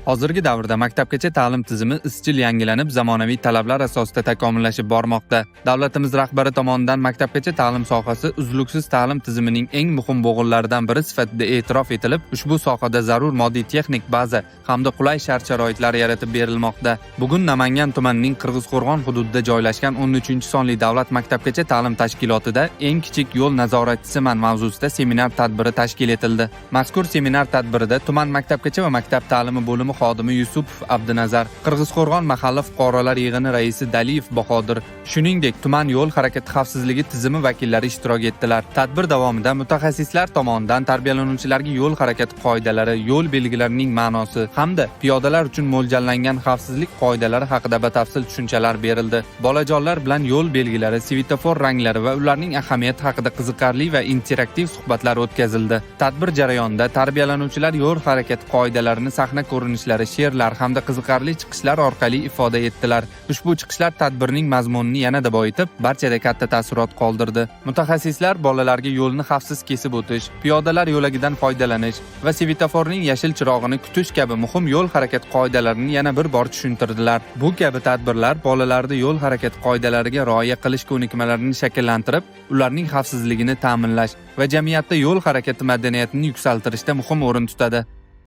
Hozirgi davrda maktabgacha ta'lim tizimi izchil yangilanib, zamonaviy talablar asosida takomillashib bormoqda. Davlatimiz rahbari tomonidan maktabgacha ta'lim sohasi uzluksiz ta'lim tizimining eng muhim bo'g'inlaridan biri sifatida e'tirof etilib, ushbu sohada zarur moddiy-texnik baza hamda qulay shart-sharoitlar yaratib berilmoqda. Bugun Namangan tumanining Qirg'izqo'rg'on hududida joylashgan 13-sonli davlat maktabgacha ta'lim tashkilotida eng kichik yo'l nazoratchisiman mavzusida seminar tadbiri tashkil etildi. Mazkur seminar tadbirida tuman maktabgacha va maktab ta'limi bo'limi xodimi Yusupov Abdunazar, Qirg'izqo'rg'on mahalla fuqarolar yig'ini raisi Daliyev Bahodir, shuningdek tuman yo'l harakati xavfsizligi tizimi vakillari ishtirok etdilar. Tadbir davomida mutaxassislar tomonidan tarbiyalanuvchilarga yo'l harakati qoidalari, yo'l belgilarining ma'nosi hamda piyodalar uchun mo'ljallangan xavfsizlik qoidalari haqida batafsil tushunchalar berildi. Bolajonlar bilan yo'l belgilari, svetofor ranglari va ularning ahamiyati haqida qiziqarli va interaktiv suhbatlar o'tkazildi. Tadbir jarayonida tarbiyalanuvchilar yo'l harakati qoidalarini sahna ko'rinishlari, she'rlar hamda qiziqarli chiqishlar orqali ifoda etdilar. Ushbu chiqishlar tadbirning mazmunini yanada boyitib, barchada katta taassurot qoldirdi. Mutaxassislar bolalarga yo'lni xavfsiz kesib o'tish, piyodalar yo'lagidan foydalanish va svetoforning yashil chirog'ini kutish kabi muhim yo'l harakati qoidalarini yana bir bor tushuntirdilar. Bu kabi tadbirlar bolalarda yo'l harakati qoidalariga rioya qilish ko'nikmalarini shakllantirib, ularning xavfsizligini ta'minlash va jamiyatda yo'l harakati madaniyatini yuksaltirishda muhim o'rin tutadi.